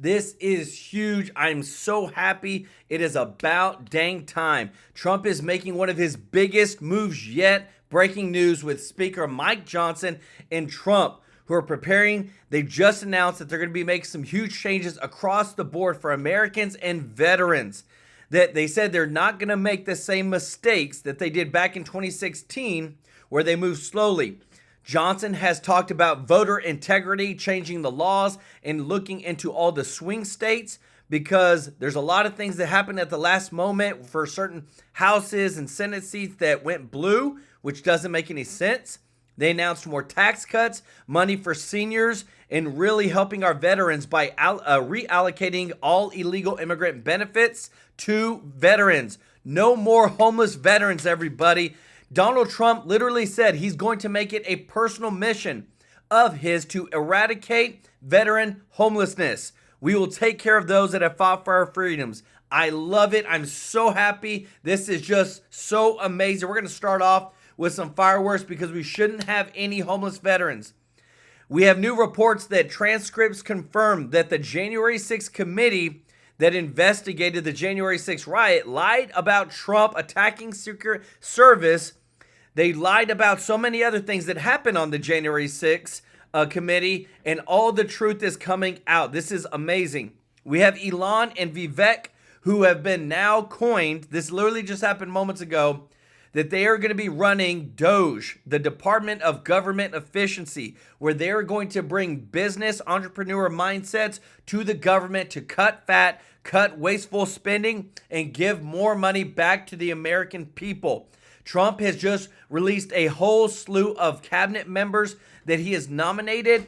This is huge. I'm so happy. It is about dang time. Trump is making one of his biggest moves yet. Breaking news with Speaker Mike Johnson and Trump, who are preparing. They just announced that they're going to be making some huge changes across the board for Americans and veterans. That they said they're not going to make the same mistakes that they did back in 2016, where they moved slowly. Johnson has talked about voter integrity, changing the laws, and looking into all the swing states, because there's a lot of things that happened at the last moment for certain houses and Senate seats that went blue, which doesn't make any sense. They announced more tax cuts, money for seniors, and really helping our veterans by reallocating all illegal immigrant benefits to veterans. No more homeless veterans, everybody. Donald Trump literally said he's going to make it a personal mission of his to eradicate veteran homelessness. We will take care of those that have fought for our freedoms. I love it. I'm so happy. This is just so amazing. We're going to start off with some fireworks because we shouldn't have any homeless veterans. We have new reports that transcripts confirm that the January 6th committee that investigated the January 6th riot lied about Trump attacking Secret Service. They lied about so many other things that happened on the January 6th committee, and all the truth is coming out. This is amazing. We have Elon and Vivek, who have been now coined, this literally just happened moments ago, that they are going to be running DOGE, the Department of Government Efficiency, where they are going to bring business entrepreneur mindsets to the government to cut fat, cut wasteful spending, and give more money back to the American people. Trump has just released a whole slew of cabinet members that he has nominated,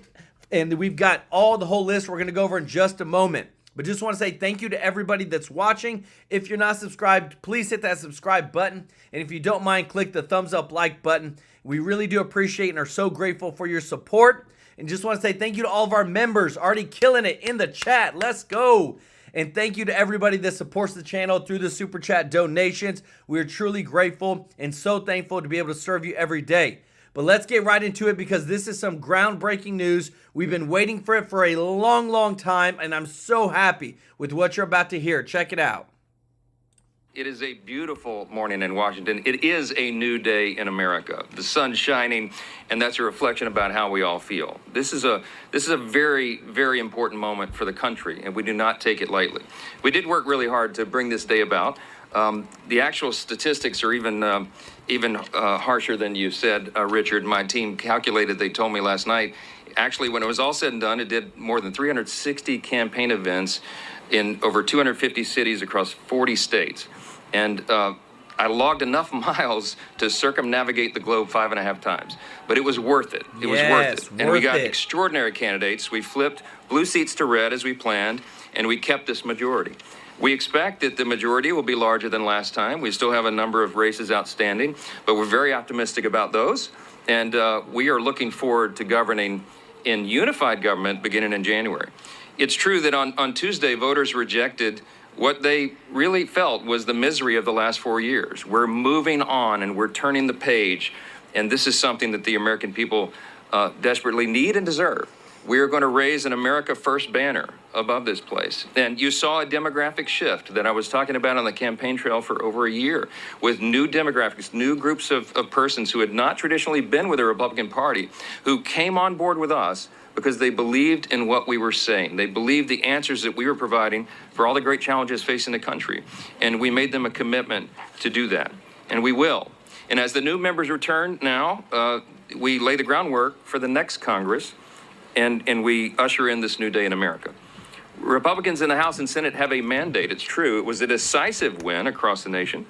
and we've got the whole list we're going to go over in just a moment. But just want to say thank you to everybody that's watching. If you're not subscribed, please hit that subscribe button. And if you don't mind, click the thumbs up like button. We really do appreciate and are so grateful for your support. And just want to say thank you to all of our members already killing it in the chat. Let's go. And thank you to everybody that supports the channel through the Super Chat donations. We are truly grateful and so thankful to be able to serve you every day. But let's get right into it because this is some groundbreaking news. We've been waiting for it for a long, long time, and I'm so happy with what you're about to hear. Check it out. It is a beautiful morning in Washington. It is a new day in America. The sun's shining, and that's a reflection about how we all feel. This is a very, very important moment for the country, and we do not take it lightly. We did work really hard to bring this day about. The actual statistics are even harsher than you said, Richard. My team calculated, they told me last night, actually, when it was all said and done, it did more than 360 campaign events in over 250 cities across 40 states. And I logged enough miles to circumnavigate the globe 5.5 times. But it was worth it. It was worth it. And we got extraordinary candidates. We flipped blue seats to red as we planned, and we kept this majority. We expect that the majority will be larger than last time. We still have a number of races outstanding, but we're very optimistic about those. And we are looking forward to governing in unified government beginning in January. It's true that on Tuesday, voters rejected what they really felt was the misery of the last 4 years. We're moving on and we're turning the page. And this is something that the American people desperately need and deserve. We are going to raise an America First banner above this place. And you saw a demographic shift that I was talking about on the campaign trail for over a year, with new demographics, new groups of persons who had not traditionally been with the Republican Party, who came on board with us because they believed in what we were saying. They believed the answers that we were providing for all the great challenges facing the country. And we made them a commitment to do that. And we will. And as the new members return now, we lay the groundwork for the next Congress. And we usher in this new day in America. Republicans in the House and Senate have a mandate. It's true. It was a decisive win across the nation.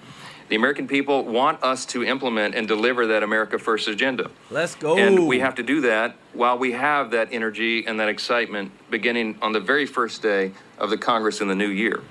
The American people want us to implement and deliver that America First agenda. Let's go. And we have to do that while we have that energy and that excitement beginning on the very first day of the Congress in the new year.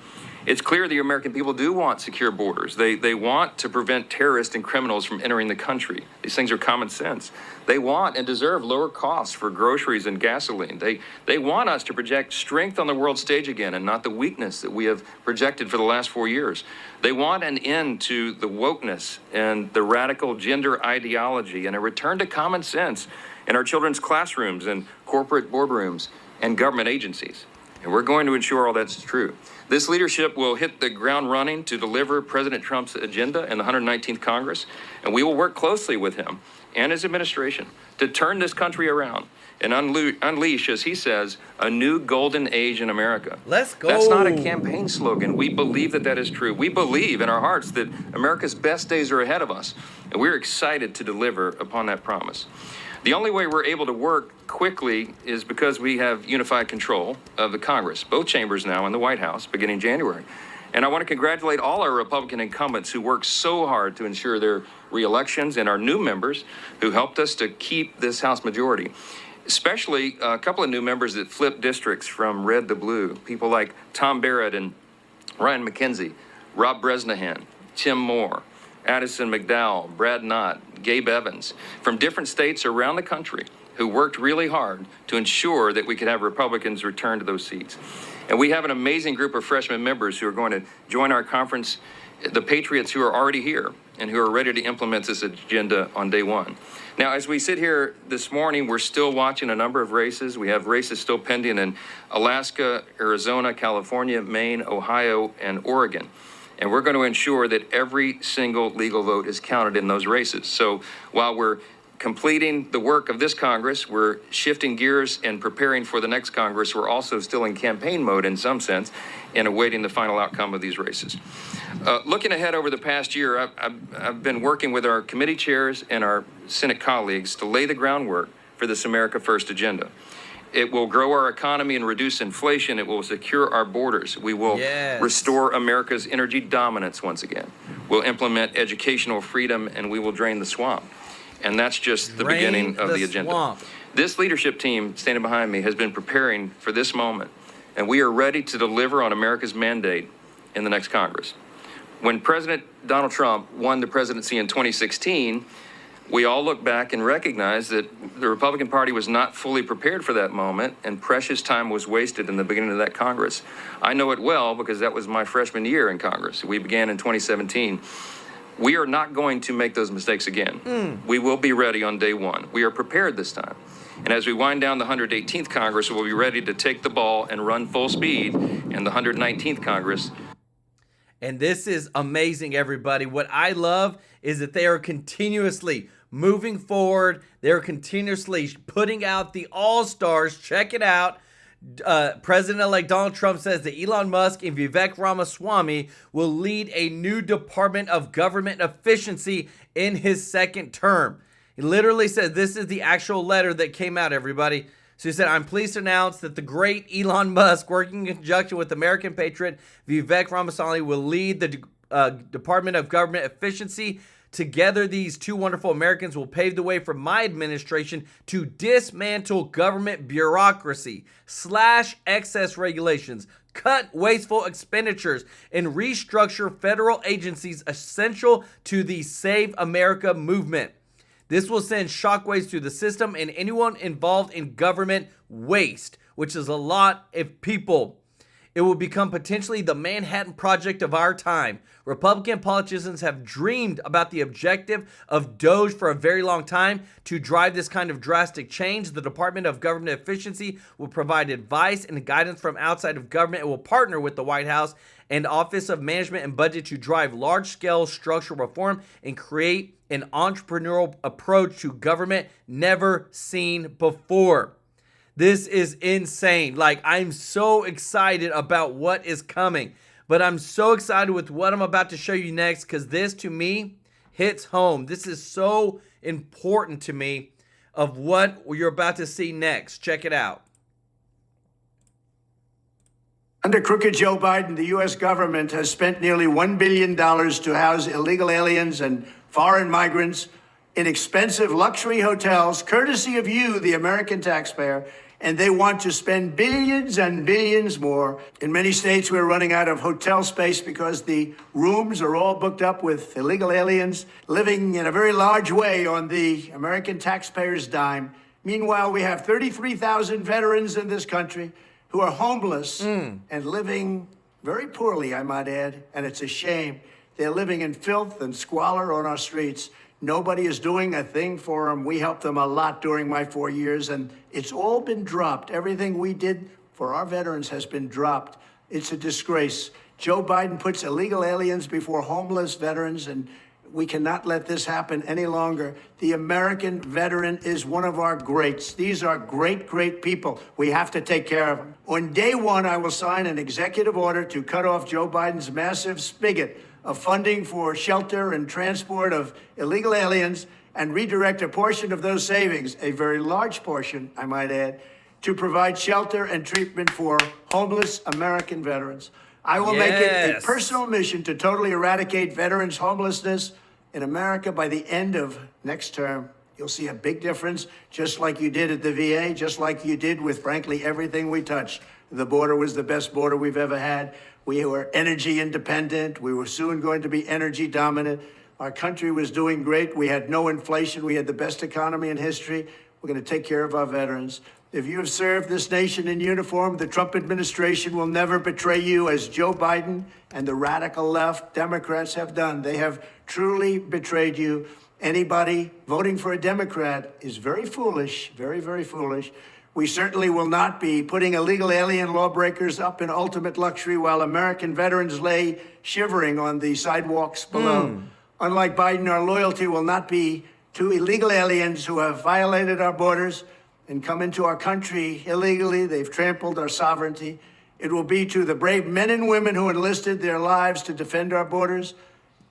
It's clear the American people do want secure borders. They want to prevent terrorists and criminals from entering the country. These things are common sense. They want and deserve lower costs for groceries and gasoline. They want us to project strength on the world stage again and not the weakness that we have projected for the last 4 years. They want an end to the wokeness and the radical gender ideology and a return to common sense in our children's classrooms and corporate boardrooms and government agencies. And we're going to ensure all that's true. This leadership will hit the ground running to deliver President Trump's agenda in the 119th Congress, and we will work closely with him and his administration to turn this country around and unleash, as he says, a new golden age in America. Let's go. That's not a campaign slogan. We believe that that is true. We believe in our hearts that America's best days are ahead of us, and we're excited to deliver upon that promise. The only way we're able to work quickly is because we have unified control of the Congress, both chambers now in the White House, beginning January. And I want to congratulate all our Republican incumbents who worked so hard to ensure their re-elections and our new members who helped us to keep this House majority. Especially a couple of new members that flipped districts from red to blue, people like Tom Barrett and Ryan McKenzie, Rob Bresnahan, Tim Moore, Addison McDowell, Brad Knott, Gabe Evans, from different states around the country who worked really hard to ensure that we could have Republicans return to those seats. And we have an amazing group of freshman members who are going to join our conference, the Patriots who are already here and who are ready to implement this agenda on day one. Now, as we sit here this morning, we're still watching a number of races. We have races still pending in Alaska, Arizona, California, Maine, Ohio, and Oregon. And we're going to ensure that every single legal vote is counted in those races. So while we're completing the work of this Congress, we're shifting gears and preparing for the next Congress. We're also still in campaign mode in some sense and awaiting the final outcome of these races. Looking ahead over the past year, I've been working with our committee chairs and our Senate colleagues to lay the groundwork for this America First agenda. It will grow our economy and reduce inflation. It will secure our borders. We will restore America's energy dominance once again. We'll implement educational freedom, and we will drain the swamp. And that's just the beginning of the agenda. Swamp. This leadership team standing behind me has been preparing for this moment, and we are ready to deliver on America's mandate in the next Congress. When President Donald Trump won the presidency in 2016, we all look back and recognize that the Republican Party was not fully prepared for that moment, and precious time was wasted in the beginning of that Congress. I know it well because that was my freshman year in Congress. We began in 2017. We are not going to make those mistakes again. We will be ready on day one. We are prepared this time. And as we wind down the 118th Congress, we'll be ready to take the ball and run full speed in the 119th Congress. And this is amazing, everybody. What I love is that they are continuously moving forward. They're continuously putting out the all-stars. Check it out. President-elect Donald Trump says that Elon Musk and Vivek Ramaswamy will lead a new Department of Government Efficiency in his second term. He literally said this is the actual letter that came out, everybody. So he said, I'm pleased to announce that the great Elon Musk, working in conjunction with American patriot Vivek Ramaswamy, will lead the Department of Government Efficiency. Together, these two wonderful Americans will pave the way for my administration to dismantle government bureaucracy, slash excess regulations, cut wasteful expenditures, and restructure federal agencies essential to the Save America movement. This will send shockwaves through the system and anyone involved in government waste, which is a lot of people. It will become potentially the Manhattan Project of our time. Republican politicians have dreamed about the objective of DOGE for a very long time. To drive this kind of drastic change, the Department of Government Efficiency will provide advice and guidance from outside of government. It will partner with the White House and Office of Management and Budget to drive large-scale structural reform and create an entrepreneurial approach to government never seen before. This is insane. Like, I'm so excited about what is coming, but I'm so excited with what I'm about to show you next because this, to me, hits home. This is so important to me of what you're about to see next. Check it out. Under crooked Joe Biden, the U.S. government has spent nearly $1 billion to house illegal aliens and foreign migrants in expensive luxury hotels, courtesy of you, the American taxpayer, and they want to spend billions and billions more. In many states, we're running out of hotel space because the rooms are all booked up with illegal aliens living in a very large way on the American taxpayer's dime. Meanwhile, we have 33,000 veterans in this country who are homeless and living very poorly, I might add, and it's a shame. They're living in filth and squalor on our streets. Nobody is doing a thing for them. We helped them a lot during my 4 years, and it's all been dropped. Everything we did for our veterans has been dropped. It's a disgrace. Joe Biden puts illegal aliens before homeless veterans, and we cannot let this happen any longer. The American veteran is one of our greats. These are great, great people. We have to take care of them. On day one, I will sign an executive order to cut off Joe Biden's massive spigot of funding for shelter and transport of illegal aliens and redirect a portion of those savings, a very large portion, I might add, to provide shelter and treatment for homeless American veterans. I will make it a personal mission to totally eradicate veterans' homelessness in America by the end of next term. You'll see a big difference, just like you did at the VA, just like you did with, frankly, everything we touched. The border was the best border we've ever had. We were energy independent. We were soon going to be energy dominant. Our country was doing great. We had no inflation. We had the best economy in history. We're going to take care of our veterans. If you have served this nation in uniform, the Trump administration will never betray you as Joe Biden and the radical left Democrats have done. They have truly betrayed you. Anybody voting for a Democrat is very foolish, very, very foolish. We certainly will not be putting illegal alien lawbreakers up in ultimate luxury while American veterans lay shivering on the sidewalks below. Unlike Biden, our loyalty will not be to illegal aliens who have violated our borders and come into our country illegally. They've trampled our sovereignty. It will be to the brave men and women who enlisted their lives to defend our borders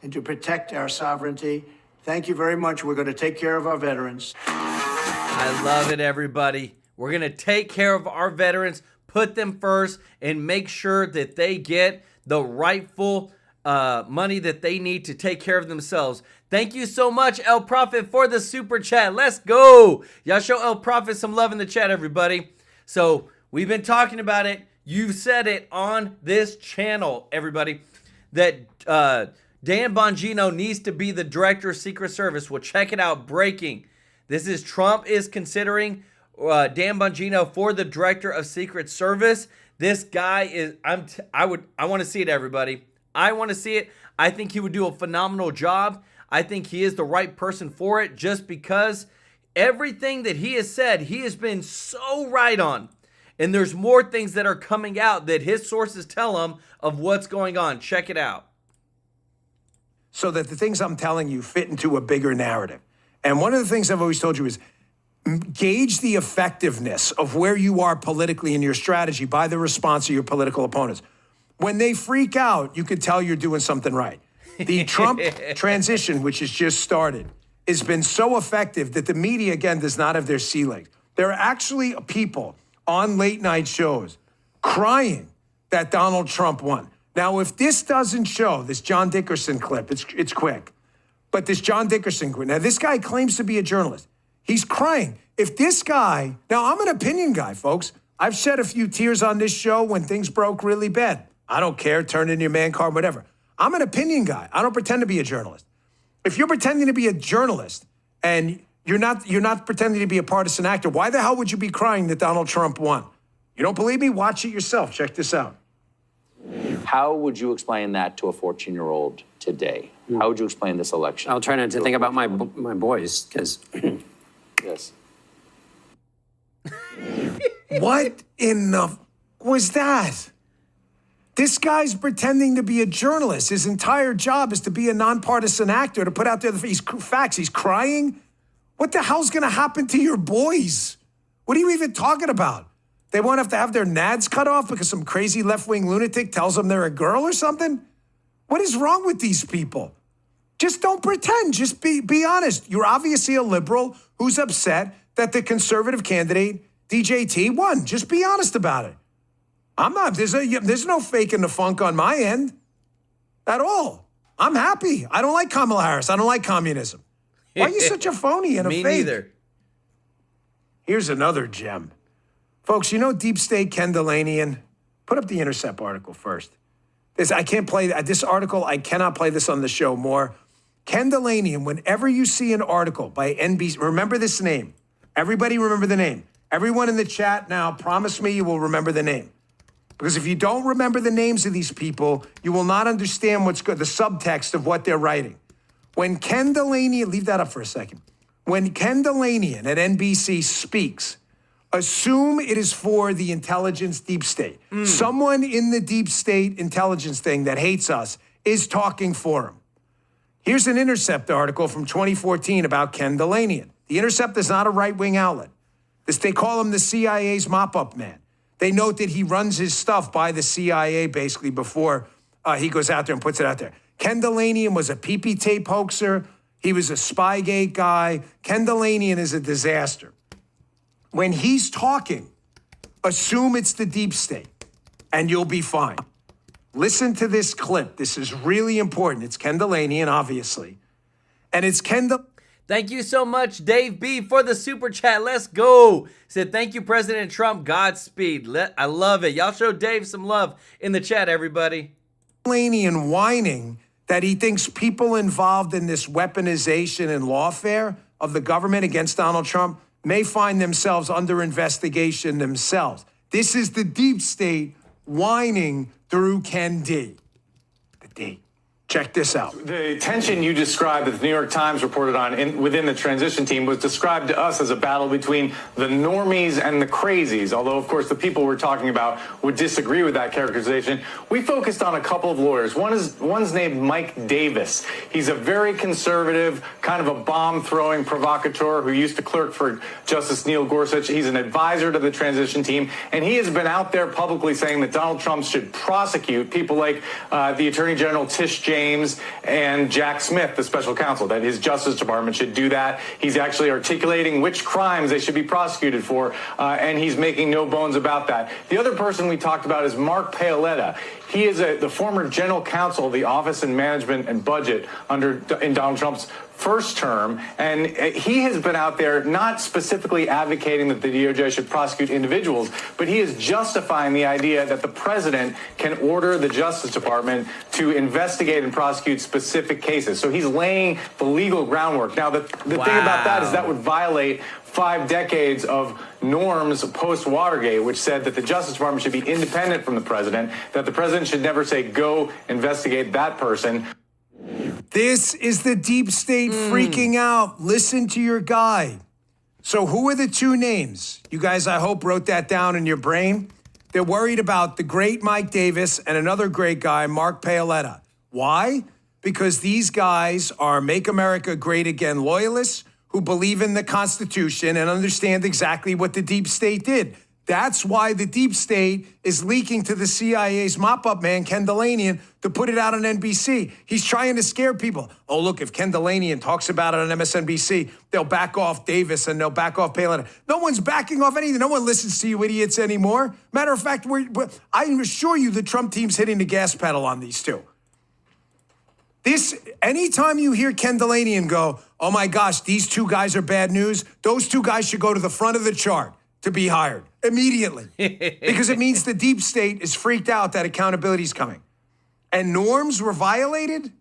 and to protect our sovereignty. Thank you very much. We're going to take care of our veterans. I love it, everybody. We're going to take care of our veterans, put them first, and make sure that they get the rightful money that they need to take care of themselves. Thank you so much, El Prophet, for the super chat. Let's go. Y'all show El Prophet some love in the chat, everybody. So we've been talking about it. You've said it on this channel, everybody, that Dan Bongino needs to be the director of Secret Service. Well, check it out. Breaking. This is Trump is considering Dan Bongino for the director of Secret Service. This guy is, I want to see it, everybody. I want to see it. I think he would do a phenomenal job. I think he is the right person for it just because everything that he has said, he has been so right on. And there's more things that are coming out that his sources tell him of what's going on. Check it out. So that the things I'm telling you fit into a bigger narrative. And one of the things I've always told you is gauge the effectiveness of where you are politically in your strategy by the response of your political opponents. When they freak out, you can tell you're doing something right. The Trump transition, which has just started, has been so effective that the media, again, does not have their sea legs. There are actually people on late night shows crying that Donald Trump won. Now, if this doesn't show, this John Dickerson clip, it's quick, but this John Dickerson clip, now this guy claims to be a journalist. He's crying. If this guy, now I'm an opinion guy, folks. I've shed a few tears on this show when things broke really bad. I don't care, turn in your man card, whatever. I'm an opinion guy. I don't pretend to be a journalist. If you're pretending to be a journalist and you're not pretending to be a partisan actor, why the hell would you be crying that Donald Trump won? You don't believe me? Watch it yourself. Check this out. How would you explain that to a 14-year-old today? How would you explain this election? I'll try not to think about my boys, because... Yes. What in the was that? This guy's pretending to be a journalist. His entire job is to be a nonpartisan actor, to put out there the facts. He's crying. What the hell's going to happen to your boys? What are you even talking about? They won't have to have their nads cut off because some crazy left-wing lunatic tells them they're a girl or something? What is wrong with these people? Just don't pretend. Just be honest. You're obviously a liberal who's upset that the conservative candidate, DJT, won. Just be honest about it. I'm not, there's no faking the funk on my end at all. I'm happy. I don't like Kamala Harris. I don't like communism. Why are you such a phony and a fake? Me neither. Here's another gem. Folks, you know Deep State Kendel Lannan? Put up the Intercept article first. I can't play this article. I cannot play this on the show more. Kendel Lannan, whenever you see an article by NBC, remember this name. Everybody remember the name. Everyone in the chat now, promise me you will remember the name. Because if you don't remember the names of these people, you will not understand what's good, the subtext of what they're writing. When Kendel Lannan, leave that up for a second. When Kendel Lannan at NBC speaks Assume it is for the intelligence deep state. Someone in the deep state intelligence thing that hates us is talking for him. Here's an Intercept article from 2014 about Kendel Lannan. The Intercept is not a right-wing outlet. They call him the CIA's mop-up man. They note that he runs his stuff by the CIA basically before he goes out there and puts it out there. Kendel Lannan was a PP tape hoaxer. He was a Spygate guy. Kendel Lannan is a disaster. When he's talking, assume it's the deep state, and you'll be fine. Listen to this clip. This is really important. It's Kendel Lannan, obviously. And it's Kendel. Thank you so much, Dave B, for the super chat. Let's go. Said, thank you, President Trump. Godspeed. I love it. Y'all show Dave some love in the chat, everybody. Lannan whining that he thinks people involved in this weaponization and lawfare of the government against Donald Trump may find themselves under investigation themselves. This is the deep state whining through Ken D. The D. Check this out. The tension you described that the New York Times reported on within the transition team was described to us as a battle between the normies and the crazies, although, of course, the people we're talking about would disagree with that characterization. We focused on a couple of lawyers. One's named Mike Davis. He's a very conservative, kind of a bomb-throwing provocateur who used to clerk for Justice Neil Gorsuch. He's an advisor to the transition team, and he has been out there publicly saying that Donald Trump should prosecute people like the Attorney General Tish James and Jack Smith, the special counsel, that his Justice Department should do that. He's actually articulating which crimes they should be prosecuted for, and he's making no bones about that. The other person we talked about is Mark Paoletta. He is the former general counsel of the Office of Management and Budget in Donald Trump's first term, and he has been out there not specifically advocating that the DOJ should prosecute individuals, but he is justifying the idea that the president can order the Justice Department to investigate and prosecute specific cases. So he's laying the legal groundwork. Now, the thing about that is that would violate 5 decades of norms post-Watergate, which said that the Justice Department should be independent from the president, that the president should never say, go investigate that person. This is the deep state freaking out. Listen to your guy. So who are the two names? You guys, I hope, wrote that down in your brain. They're worried about the great Mike Davis and another great guy, Mark Paoletta. Why? Because these guys are Make America Great Again loyalists who believe in the Constitution and understand exactly what the deep state did. That's why the deep state is leaking to the CIA's mop-up man, Kendel Lannan, to put it out on NBC. He's trying to scare people. Oh, look, if Kendel Lannan talks about it on MSNBC, they'll back off Davis and they'll back off Palin. No one's backing off anything. No one listens to you idiots anymore. Matter of fact, I assure you the Trump team's hitting the gas pedal on these two. Anytime you hear Kendel Lannan go, oh my gosh, these two guys are bad news, those two guys should go to the front of the chart to be hired immediately. Because it means the deep state is freaked out that accountability is coming. And norms were violated?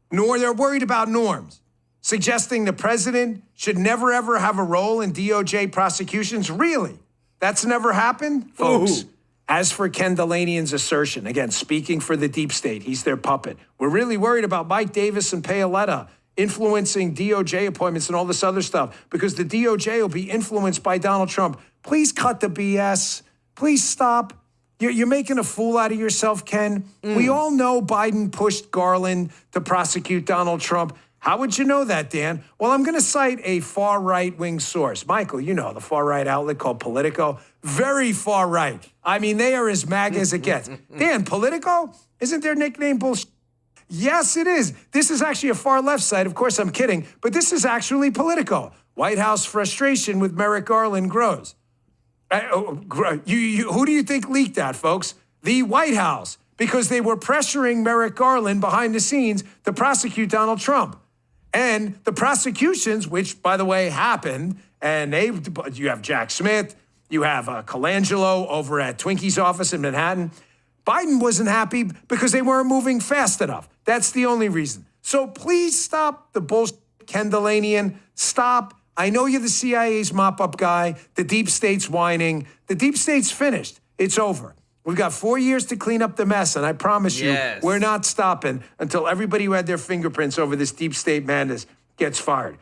They're worried about norms, suggesting the president should never, ever have a role in DOJ prosecutions. Really? That's never happened? Folks, as for Kendel Lannan's assertion, again, speaking for the deep state, he's their puppet. We're really worried about Mike Davis and Paoletta influencing DOJ appointments and all this other stuff because the DOJ will be influenced by Donald Trump. Please cut the BS. Please stop. You're making a fool out of yourself, Ken. We all know Biden pushed Garland to prosecute Donald Trump. How would you know that, Dan? Well, I'm going to cite a far right-wing source. Michael, you know, the far-right outlet called Politico. Very far right. I mean, they are as MAGA as it gets. Dan, Politico? Isn't their nickname bullshit? Yes, it is. This is actually a far left site. Of course, I'm kidding. But this is actually Politico. White House frustration with Merrick Garland grows. Who do you think leaked that, folks? The White House. Because they were pressuring Merrick Garland behind the scenes to prosecute Donald Trump. And the prosecutions, which, by the way, happened, and you have Jack Smith, you have Colangelo over at Twinkie's office in Manhattan. Biden wasn't happy because they weren't moving fast enough. That's the only reason. So please stop the bullshit, Kendel Lannan. Stop. I know you're the CIA's mop-up guy. The deep state's whining. The deep state's finished. It's over. We've got 4 years to clean up the mess, and I promise you, we're not stopping until everybody who had their fingerprints over this deep state madness gets fired.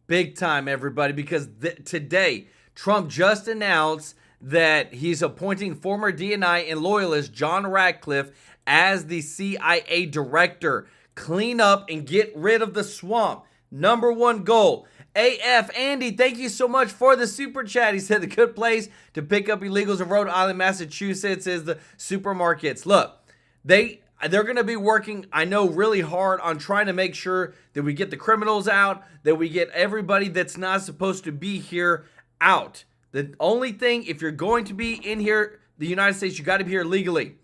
Big time, everybody, because today, Trump just announced that he's appointing former DNI and loyalist John Ratcliffe as the CIA director. Clean up and get rid of the swamp. Number one goal. AF Andy, thank you so much for the super chat. He said the good place to pick up illegals in Rhode Island, Massachusetts is the supermarkets. Look, they're going to be working, I know, really hard on trying to make sure that we get the criminals out, that we get everybody that's not supposed to be here out. The only thing, if you're going to be in here, the United States, you got to be here legally.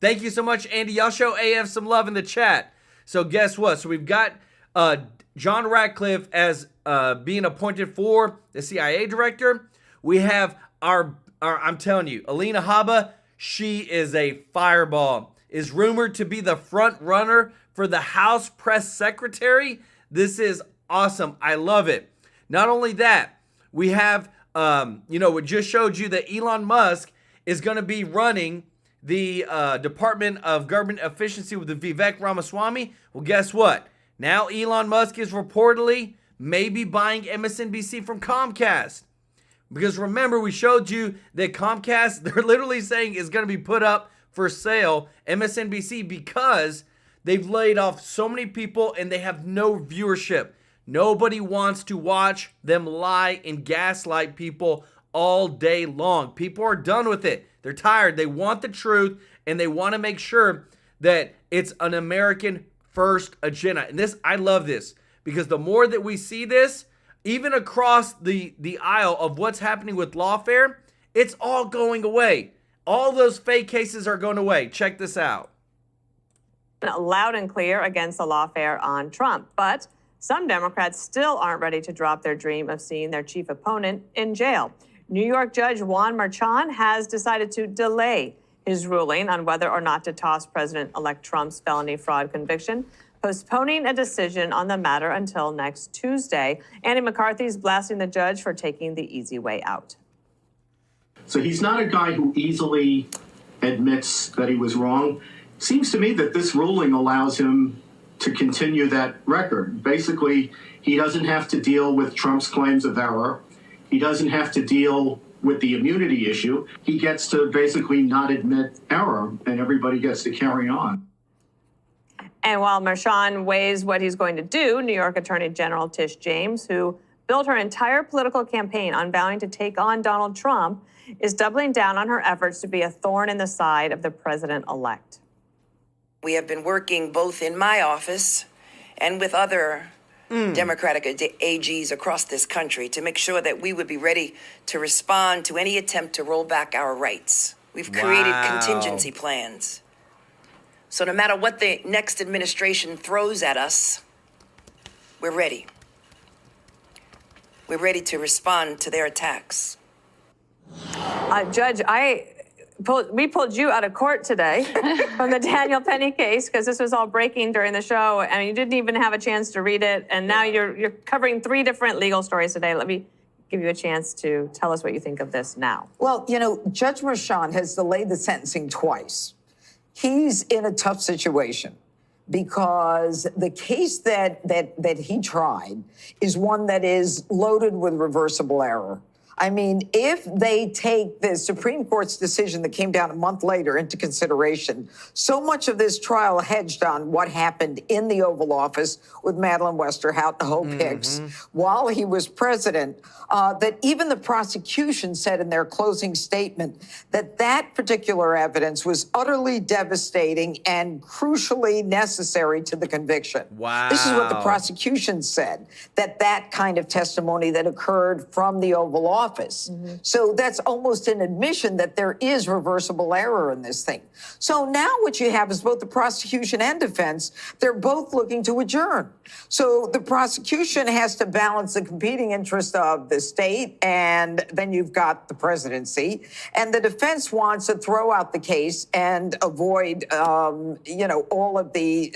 Thank you so much, Andy. Y'all show AF some love in the chat. So guess what? So we've got John Ratcliffe as being appointed for the CIA director. We have our I'm telling you, Alina Habba, she is a fireball. Is rumored to be the front runner for the House press secretary. This is awesome. I love it. Not only that, we have, we just showed you that Elon Musk is going to be running the Department of Government Efficiency with the Vivek Ramaswamy. Well, guess what? Now Elon Musk is reportedly maybe buying MSNBC from Comcast. Because remember, we showed you that Comcast, they're literally saying is going to be put up for sale, MSNBC, because they've laid off so many people and they have no viewership. Nobody wants to watch them lie and gaslight people all day long. People are done with it. They're tired. They want the truth, and they want to make sure that it's an American first agenda. And this, I love this, because the more that we see this, even across the aisle of what's happening with lawfare, it's all going away. All those fake cases are going away. Check this out. Loud and clear against the lawfare on Trump, but some Democrats still aren't ready to drop their dream of seeing their chief opponent in jail. New York Judge Juan Merchan has decided to delay his ruling on whether or not to toss President-elect Trump's felony fraud conviction, postponing a decision on the matter until next Tuesday. Andy McCarthy's blasting the judge for taking the easy way out. So he's not a guy who easily admits that he was wrong. Seems to me that this ruling allows him to continue that record. Basically, he doesn't have to deal with Trump's claims of error. He doesn't have to deal with the immunity issue. He gets to basically not admit error, and everybody gets to carry on. And while Merchan weighs what he's going to do, New York Attorney General Tish James, who built her entire political campaign on vowing to take on Donald Trump, is doubling down on her efforts to be a thorn in the side of the president-elect. We have been working both in my office and with other Democratic AGs across this country to make sure that we would be ready to respond to any attempt to roll back our rights. We've created contingency plans. So no matter what the next administration throws at us, we're ready. We're ready to respond to their attacks. Judge, we pulled you out of court today from the Daniel Penny case because this was all breaking during the show, and you didn't even have a chance to read it. And now you're covering 3 different legal stories today. Let me give you a chance to tell us what you think of this now. Well, Judge Merchan has delayed the sentencing twice. He's in a tough situation because the case that he tried is one that is loaded with reversible error. I mean, if they take the Supreme Court's decision that came down a month later into consideration, so much of this trial hedged on what happened in the Oval Office with Madeleine Westerhout and Hope Hicks while he was president, that even the prosecution said in their closing statement that that particular evidence was utterly devastating and crucially necessary to the conviction. Wow. This is what the prosecution said, that kind of testimony that occurred from the Oval Office. So that's almost an admission that there is reversible error in this thing. So now what you have is both the prosecution and defense, they're both looking to adjourn. So the prosecution has to balance the competing interest of the state, and then you've got the presidency. And the defense wants to throw out the case and avoid, all of the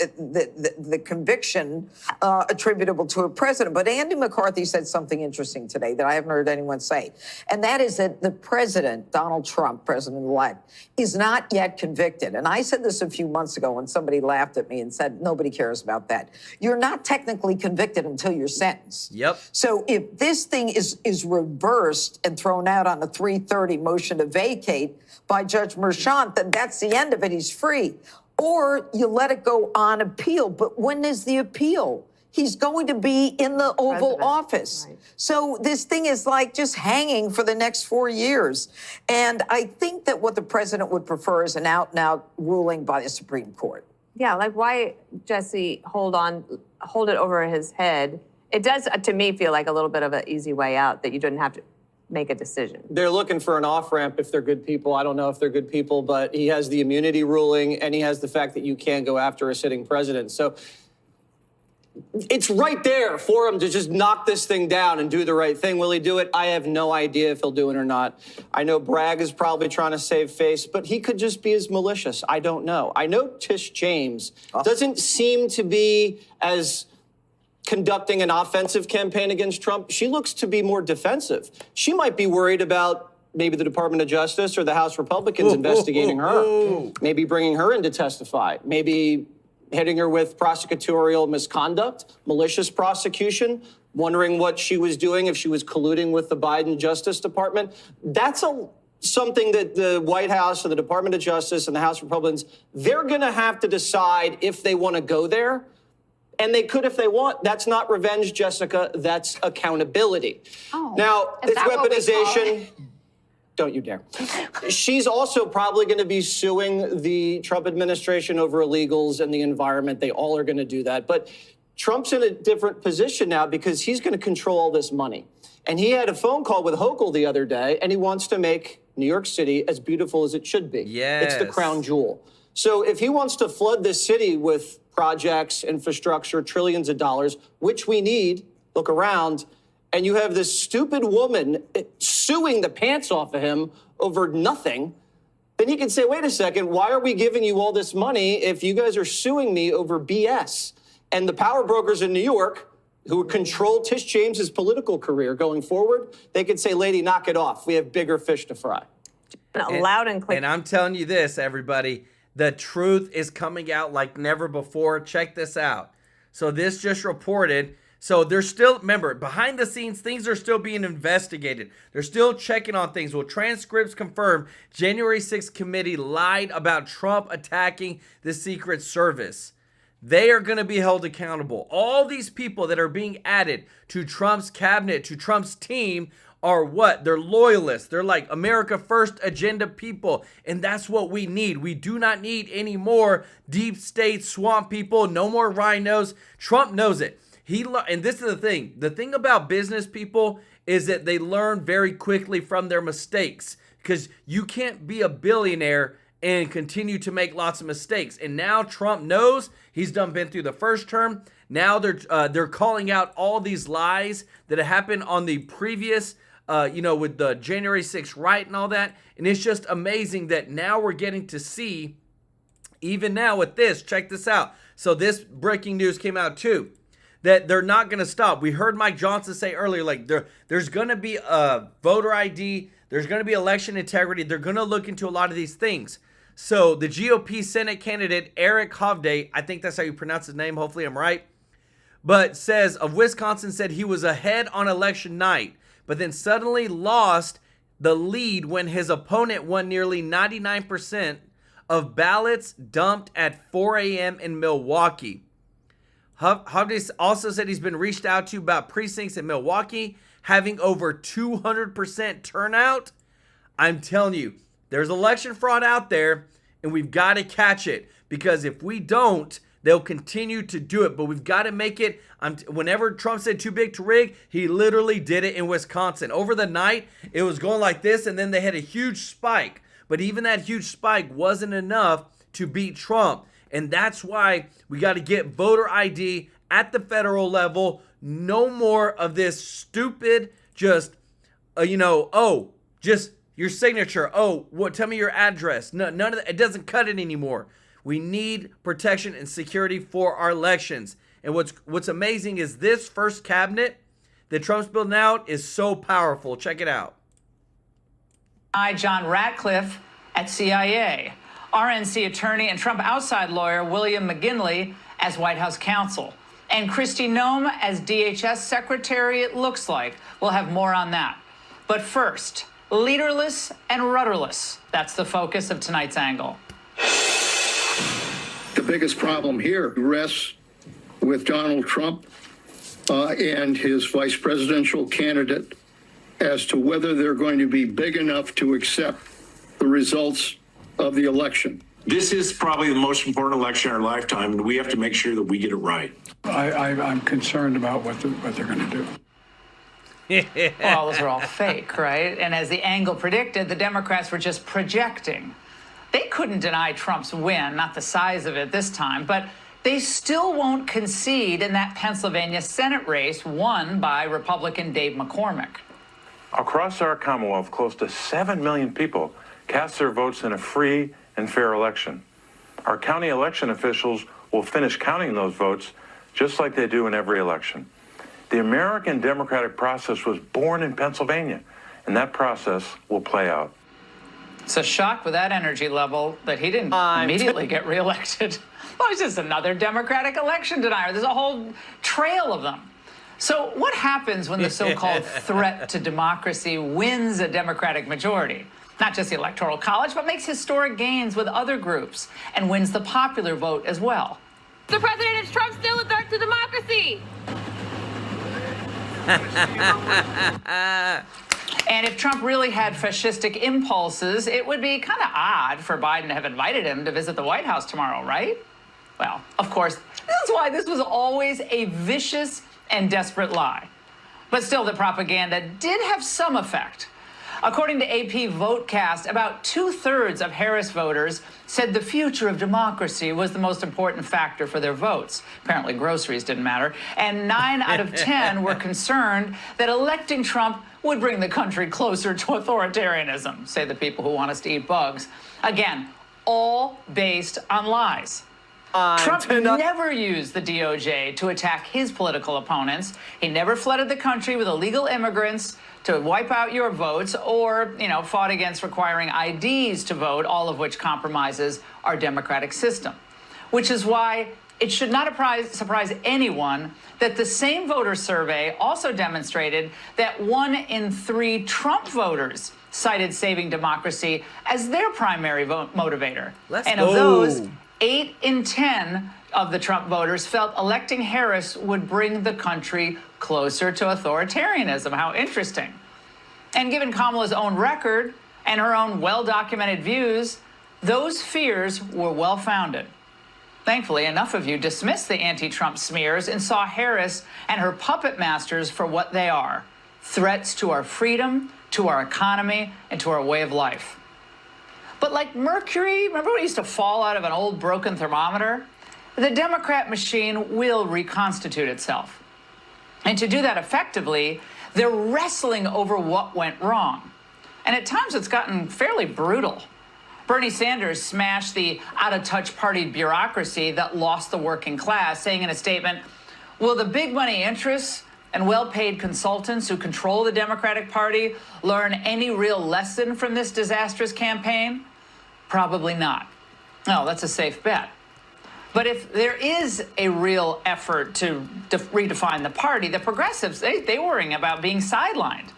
conviction attributable to a president. But Andy McCarthy said something interesting today that I haven't heard anyone say. say, and that is that the president, Donald Trump, president-elect, is not yet convicted. And I said this a few months ago when somebody laughed at me and said, nobody cares about that. You're not technically convicted until you're sentenced. Yep. So if this thing is reversed and thrown out on a 330 motion to vacate by Judge Merchant, then that's the end of it. He's free. Or you let it go on appeal. But when is the appeal? He's going to be in the Oval Office. Right. So this thing is like just hanging for the next 4 years. And I think that what the president would prefer is an out-and-out ruling by the Supreme Court. Yeah, like why, Jesse, hold it over his head? It does, to me, feel like a little bit of an easy way out that you didn't have to make a decision. They're looking for an off-ramp if they're good people. I don't know if they're good people, but he has the immunity ruling and he has the fact that you can't go after a sitting president. So it's right there for him to just knock this thing down and do the right thing. Will he do it? I have no idea if he'll do it or not. I know Bragg is probably trying to save face, but he could just be as malicious. I don't know. I know Tish James doesn't seem to be as conducting an offensive campaign against Trump. She looks to be more defensive. She might be worried about maybe the Department of Justice or the House Republicans investigating her, maybe bringing her in to testify, maybe hitting her with prosecutorial misconduct, malicious prosecution, wondering what she was doing, if she was colluding with the Biden Justice Department. That's something that the White House and the Department of Justice and the House Republicans, they're going to have to decide if they want to go there. And they could if they want. That's not revenge, Jessica. That's accountability. Now, it's weaponization. Don't you dare. She's also probably going to be suing the Trump administration over illegals and the environment. They all are going to do that. But Trump's in a different position now because he's going to control all this money. And he had a phone call with Hochul the other day, and he wants to make New York City as beautiful as it should be. Yes. It's the crown jewel. So if he wants to flood this city with projects, infrastructure, trillions of dollars, which we need, look around, and you have this stupid woman suing the pants off of him over nothing, then he can say, wait a second, why are we giving you all this money if you guys are suing me over BS? And the power brokers in New York, who control Tish James's political career going forward, they could say, lady, knock it off. We have bigger fish to fry. Loud and clear. And I'm telling you this, everybody. The truth is coming out like never before. Check this out. So this just reported. So they're still, remember, behind the scenes, things are still being investigated. They're still checking on things. Well, transcripts confirm January 6th committee lied about Trump attacking the Secret Service. They are going to be held accountable. All these people that are being added to Trump's cabinet, to Trump's team, are what? They're loyalists. They're like America First agenda people. And that's what we need. We do not need any more deep state swamp people. No more rhinos. Trump knows it. And this is the thing. The thing about business people is that they learn very quickly from their mistakes. Because you can't be a billionaire and continue to make lots of mistakes. And now Trump knows he's been through the first term. Now they're calling out all these lies that happened on the previous with the January 6th riot and all that. And it's just amazing that now we're getting to see, even now with this, check this out. So this breaking news came out too, that they're not going to stop. We heard Mike Johnson say earlier, like there's going to be a voter ID, there's going to be election integrity. They're going to look into a lot of these things. So the GOP Senate candidate, Eric Hovde, I think that's how you pronounce his name, hopefully I'm right, but says of Wisconsin, said he was ahead on election night, but then suddenly lost the lead when his opponent won nearly 99% of ballots dumped at 4 a.m. in Milwaukee. Hovde also said he's been reached out to about precincts in Milwaukee having over 200% turnout. I'm telling you, there's election fraud out there, and we've got to catch it, because if we don't, they'll continue to do it. But we've got to make it. Whenever Trump said too big to rig, he literally did it in Wisconsin. Over the night, it was going like this, and then they had a huge spike. But even that huge spike wasn't enough to beat Trump. And that's why we got to get voter ID at the federal level. No more of this stupid, just your signature. Tell me your address. No, none of that. It doesn't cut it anymore. We need protection and security for our elections. And what's amazing is this first cabinet that Trump's building out is so powerful. Check it out. John Ratcliffe at CIA, RNC attorney and Trump outside lawyer William McGinley as White House counsel, and Kristi Noem as DHS secretary, it looks like. We'll have more on that. But first, leaderless and rudderless. That's the focus of tonight's angle. The biggest problem here rests with Donald Trump and his vice presidential candidate as to whether they're going to be big enough to accept the results of the election. This is probably the most important election in our lifetime, and we have to make sure that we get it right. I'm concerned about what they're going to do. Well, those are all fake, right? And as the angle predicted, the Democrats were just projecting. They couldn't deny Trump's win, not the size of it this time, but they still won't concede in that Pennsylvania Senate race won by Republican Dave McCormick. Across our Commonwealth, close to 7 million people cast their votes in a free and fair election. Our county election officials will finish counting those votes just like they do in every election. The American democratic process was born in Pennsylvania, and that process will play out. It's a shock with that energy level that he didn't immediately get reelected. Well, he's just another Democratic election denier. There's a whole trail of them. So what happens when the so-called threat to democracy wins a Democratic majority? Not just the Electoral College, but makes historic gains with other groups and wins the popular vote as well. The president, is Trump still a threat to democracy? And if Trump really had fascistic impulses, it would be kind of odd for Biden to have invited him to visit the White House tomorrow, right? Well, of course, this is why this was always a vicious and desperate lie. But still, the propaganda did have some effect. According to AP VoteCast, about 2/3 of Harris voters said the future of democracy was the most important factor for their votes. Apparently, groceries didn't matter. And 9 out of 10 were concerned that electing Trump would bring the country closer to authoritarianism, say the people who want us to eat bugs. Again, all based on lies. Trump never used the DOJ to attack his political opponents. He never flooded the country with illegal immigrants to wipe out your votes or, fought against requiring IDs to vote, all of which compromises our democratic system. Which is why it should not surprise anyone that the same voter survey also demonstrated that 1 in 3 Trump voters cited saving democracy as their primary motivator. Of those, 8 in 10 of the Trump voters felt electing Harris would bring the country closer to authoritarianism. How interesting. And given Kamala's own record and her own well-documented views, those fears were well-founded. Thankfully, enough of you dismissed the anti-Trump smears and saw Harris and her puppet masters for what they are: threats to our freedom, to our economy, and to our way of life. But like mercury, remember what used to fall out of an old broken thermometer? The Democrat machine will reconstitute itself. And to do that effectively, they're wrestling over what went wrong. And at times it's gotten fairly brutal. Bernie Sanders smashed the out-of-touch party bureaucracy that lost the working class, saying in a statement, "Will the big money interests and well-paid consultants who control the Democratic Party learn any real lesson from this disastrous campaign? Probably not." No, that's a safe bet. But if there is a real effort to redefine the party, the progressives, they're worrying about being sidelined.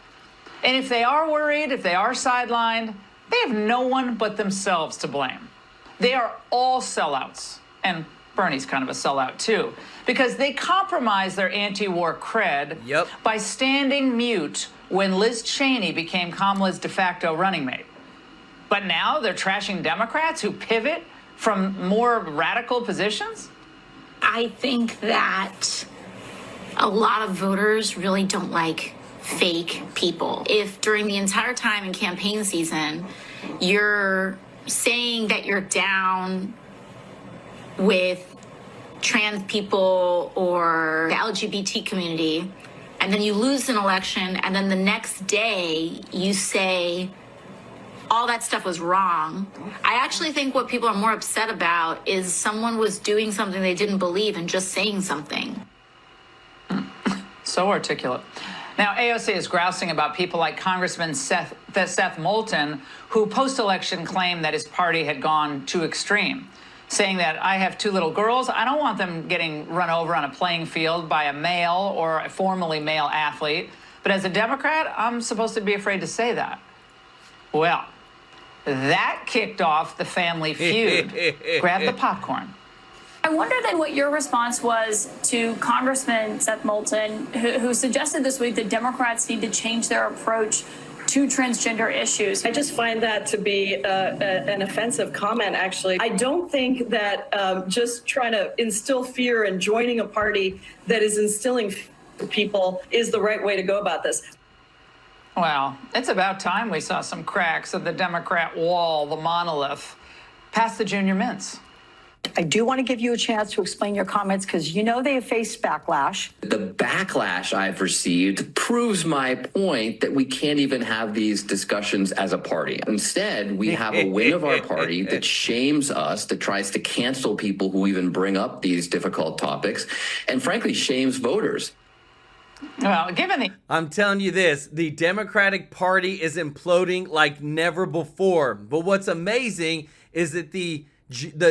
And if they are worried, if they are sidelined, they have no one but themselves to blame. They are all sellouts. And Bernie's kind of a sellout too, because they compromised their anti-war cred by standing mute when Liz Cheney became Kamala's de facto running mate. But now they're trashing Democrats who pivot from more radical positions? I think that a lot of voters really don't like fake people. If during the entire time in campaign season, you're saying that you're down with trans people or the LGBT community, and then you lose an election, and then the next day you say all that stuff was wrong. I actually think what people are more upset about is someone was doing something they didn't believe and just saying something. So articulate. Now, AOC is grousing about people like Congressman Seth Seth Moulton, who post-election claimed that his party had gone too extreme, saying that I have 2 little girls. I don't want them getting run over on a playing field by a male or a formerly male athlete. But as a Democrat, I'm supposed to be afraid to say that. Well, that kicked off the family feud. Grab the popcorn. I wonder then what your response was to Congressman Seth Moulton, who suggested this week that Democrats need to change their approach to transgender issues. I just find that to be an offensive comment, actually. I don't think that just trying to instill fear and joining a party that is instilling people is the right way to go about this. Well, it's about time we saw some cracks of the Democrat wall, the monolith, past the junior mints. I do want to give you a chance to explain your comments because you know they have faced backlash. The backlash I've received proves my point that we can't even have these discussions as a party. Instead, we have a wing of our party that shames us, that tries to cancel people who even bring up these difficult topics, and frankly, shames voters. Well, given the... I'm telling you this, the Democratic Party is imploding like never before. But what's amazing is that the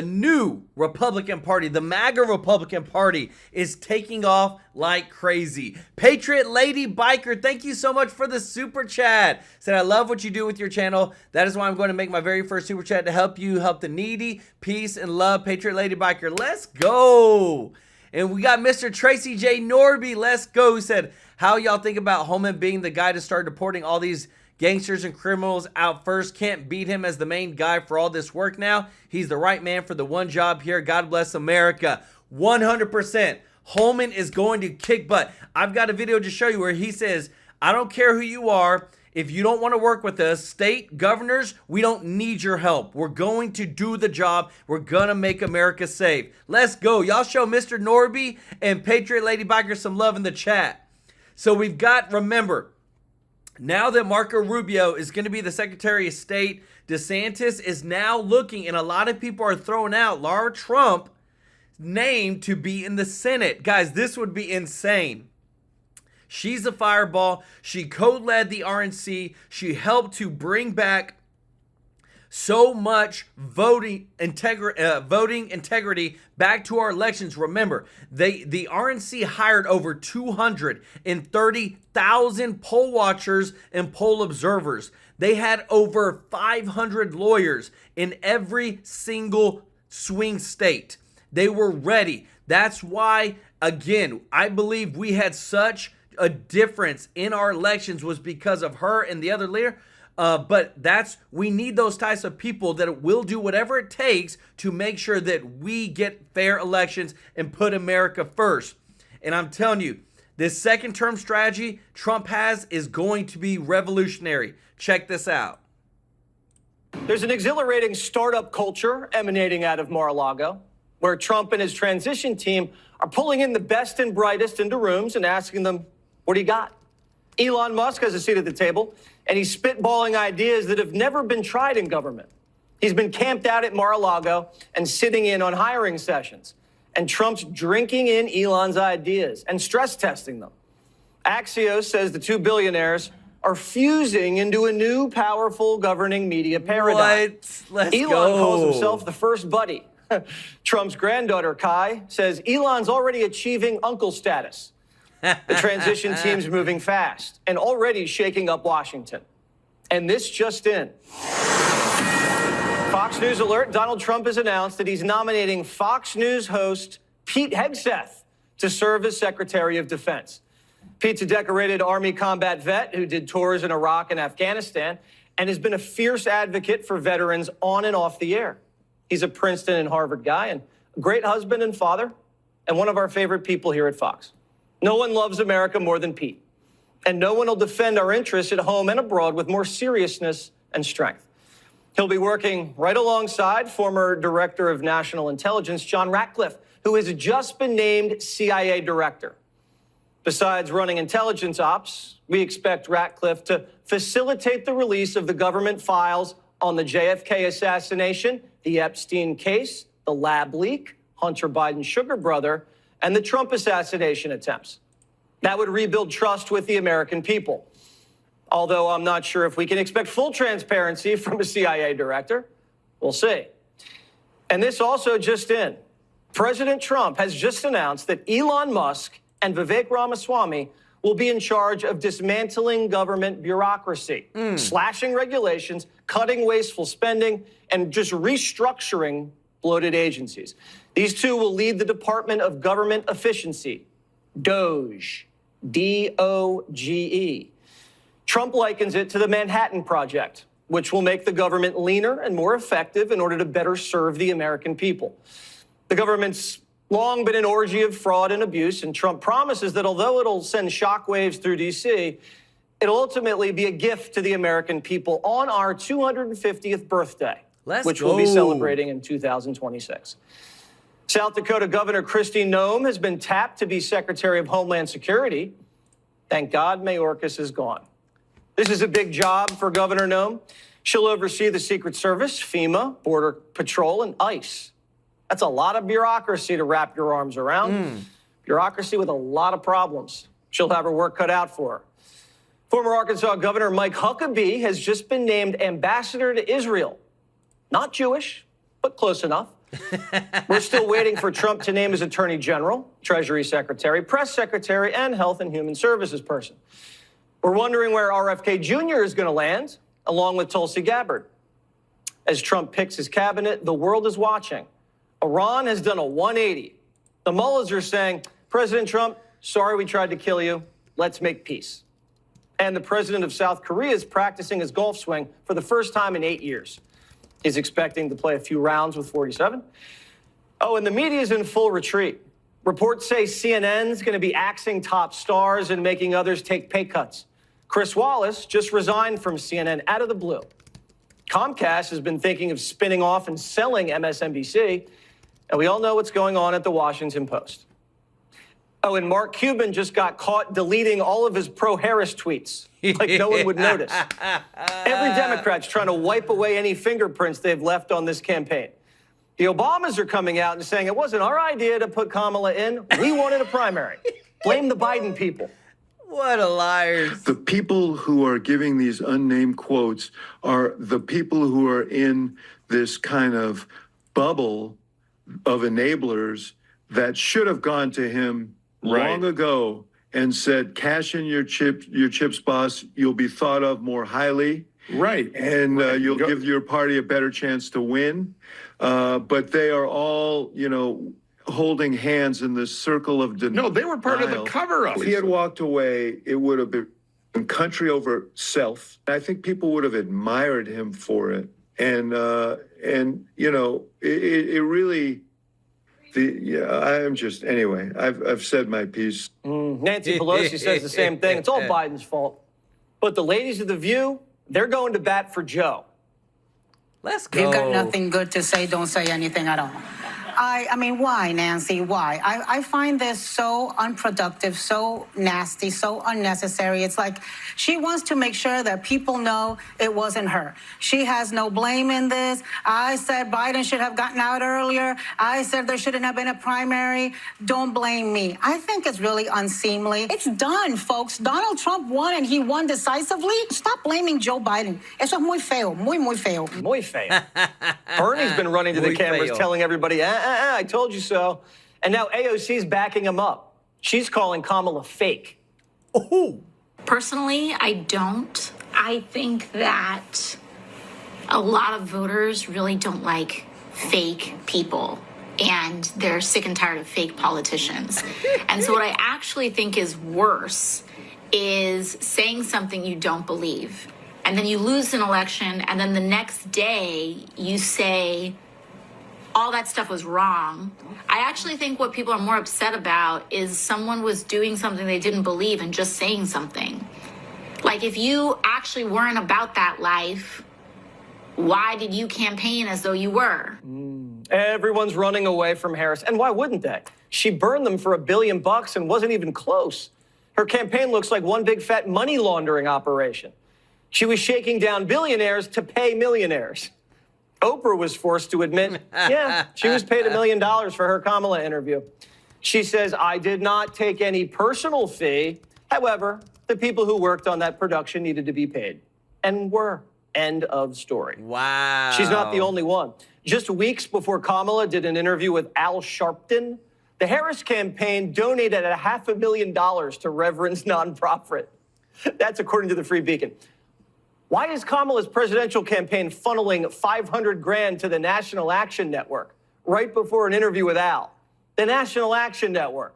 new Republican Party, the MAGA Republican Party, is taking off like crazy. Patriot Lady Biker, thank you so much for the super chat. Said, I love what you do with your channel. That is why I'm going to make my very first super chat to help you help the needy. Peace and love, Patriot Lady Biker. Let's go. And we got Mr. Tracy J. Norby. Let's go. Who said, how y'all think about Holman being the guy to start deporting all these gangsters and criminals out first? Can't beat him as the main guy for all this work now. He's the right man for the one job here. God bless America. 100%. Holman is going to kick butt. I've got a video to show you where he says, I don't care who you are. If you don't want to work with us, state governors, we don't need your help. We're going to do the job. We're going to make America safe. Let's go. Y'all show Mr. Norby and Patriot Lady Biker some love in the chat. So we've got, remember, now that Marco Rubio is going to be the Secretary of State, DeSantis is now looking, and a lot of people are throwing out Lara Trump's name to be in the Senate. Guys, this would be insane. She's a fireball. She co-led the RNC. She helped to bring back so much voting integrity back to our elections. Remember, the RNC hired over 230,000 poll watchers and poll observers. They had over 500 lawyers in every single swing state. They were ready. That's why, again, I believe we had such a difference in our elections was because of her and the other leader. But we need those types of people that will do whatever it takes to make sure that we get fair elections and put America first. And I'm telling you, this second term strategy Trump has is going to be revolutionary. Check this out. There's an exhilarating startup culture emanating out of Mar-a-Lago, where Trump and his transition team are pulling in the best and brightest into rooms and asking them, what do you got? Elon Musk has a seat at the table, and he's spitballing ideas that have never been tried in government. He's been camped out at Mar-a-Lago and sitting in on hiring sessions. And Trump's drinking in Elon's ideas and stress testing them. Axios says the two billionaires are fusing into a new powerful governing media paradigm. Let's Elon go. calls himself the first buddy. Trump's granddaughter, Kai, says Elon's already achieving uncle status. The transition team's moving fast and already shaking up Washington. And this just in. Fox News alert, Donald Trump has announced that he's nominating Fox News host Pete Hegseth to serve as Secretary of Defense. Pete's a decorated Army combat vet who did tours in Iraq and Afghanistan and has been a fierce advocate for veterans on and off the air. He's a Princeton and Harvard guy and a great husband and father and one of our favorite people here at Fox. No one loves America more than Pete, and no one will defend our interests at home and abroad with more seriousness and strength. He'll be working right alongside former Director of National Intelligence, John Ratcliffe, who has just been named CIA Director. Besides running intelligence ops, we expect Ratcliffe to facilitate the release of the government files on the JFK assassination, the Epstein case, the lab leak, Hunter Biden's sugar brother, and the Trump assassination attempts. That would rebuild trust with the American people. Although I'm not sure if we can expect full transparency from a CIA director. We'll see. And this also just in. President Trump has just announced that Elon Musk and Vivek Ramaswamy will be in charge of dismantling government bureaucracy, slashing regulations, cutting wasteful spending, and just restructuring bloated agencies. These two will lead the Department of Government Efficiency, DOGE, D-O-G-E. Trump likens it to the Manhattan Project, which will make the government leaner and more effective in order to better serve the American people. The government's long been an orgy of fraud and abuse, and Trump promises that although it'll send shockwaves through D.C., it'll ultimately be a gift to the American people on our 250th birthday, which we'll be celebrating in 2026. South Dakota Governor Kristi Noem has been tapped to be Secretary of Homeland Security. Thank God Mayorkas is gone. This is a big job for Governor Noem. She'll oversee the Secret Service, FEMA, Border Patrol, and ICE. That's a lot of bureaucracy to wrap your arms around. Bureaucracy with a lot of problems. She'll have her work cut out for her. Former Arkansas Governor Mike Huckabee has just been named ambassador to Israel. Not Jewish, but close enough. We're still waiting for Trump to name his Attorney General, Treasury Secretary, Press Secretary, and Health and Human Services person. We're wondering where RFK Jr. is going to land, along with Tulsi Gabbard. As Trump picks his cabinet, the world is watching. Iran has done a 180. The mullahs are saying, President Trump, sorry we tried to kill you. Let's make peace. And the president of South Korea is practicing his golf swing for the first time in 8 years. He's expecting to play a few rounds with 47. Oh, and the media is in full retreat. Reports say CNN's going to be axing top stars and making others take pay cuts. Chris Wallace just resigned from CNN out of the blue. Comcast has been thinking of spinning off and selling MSNBC. And we all know what's going on at the Washington Post. Oh, and Mark Cuban just got caught deleting all of his pro-Harris tweets, like no one would notice. Every Democrat's trying to wipe away any fingerprints they've left on this campaign. The Obamas are coming out and saying it wasn't our idea to put Kamala in. We wanted a primary. Blame the Biden people. What a liars. The people who are giving these unnamed quotes are the people who are in this kind of bubble of enablers that should have gone to him long ago and said, cash in your chips, boss. You'll be thought of more highly. Right. And you'll give your party a better chance to win. But they are all, holding hands in this circle of denial. No, they were part of the cover-up. If he had walked away, it would have been country over self. I think people would have admired him for it. And it really, I'm just, anyway, I've said my piece. Nancy Pelosi says the same thing. It's all Biden's fault. But the ladies of The View, they're going to bat for Joe. Let's go. You've got nothing good to say, don't say anything at all. I mean, why, Nancy? Why? I find this so unproductive, so nasty, so unnecessary. It's like she wants to make sure that people know it wasn't her. She has no blame in this. I said Biden should have gotten out earlier. I said there shouldn't have been a primary. Don't blame me. I think it's really unseemly. It's done, folks. Donald Trump won, and he won decisively. Stop blaming Joe Biden. Eso es muy feo, muy feo. Muy feo. Bernie's been running to the cameras telling everybody, I told you so. And now AOC's backing him up. She's calling Kamala fake. Ooh. Personally, I don't. I think that a lot of voters really don't like fake people, and they're sick and tired of fake politicians. And so what I actually think is worse is saying something you don't believe, and then you lose an election, and then the next day you say, all that stuff was wrong. I actually think what people are more upset about is someone was doing something they didn't believe and just saying something. Like, if you actually weren't about that life, why did you campaign as though you were? Everyone's running away from Harris. And why wouldn't they? She burned them for $1 billion and wasn't even close. Her campaign looks like one big fat money laundering operation. She was shaking down billionaires to pay millionaires. Oprah was forced to admit, yeah, she was paid $1 million for her Kamala interview. She says, I did not take any personal fee. However, the people who worked on that production needed to be paid. And were. End of story. Wow. She's not the only one. Just weeks before Kamala did an interview with Al Sharpton, the Harris campaign donated $500,000 to Reverend's nonprofit. That's according to the Free Beacon. Why is Kamala's presidential campaign funneling $500,000 to the National Action Network right before an interview with Al? The National Action Network.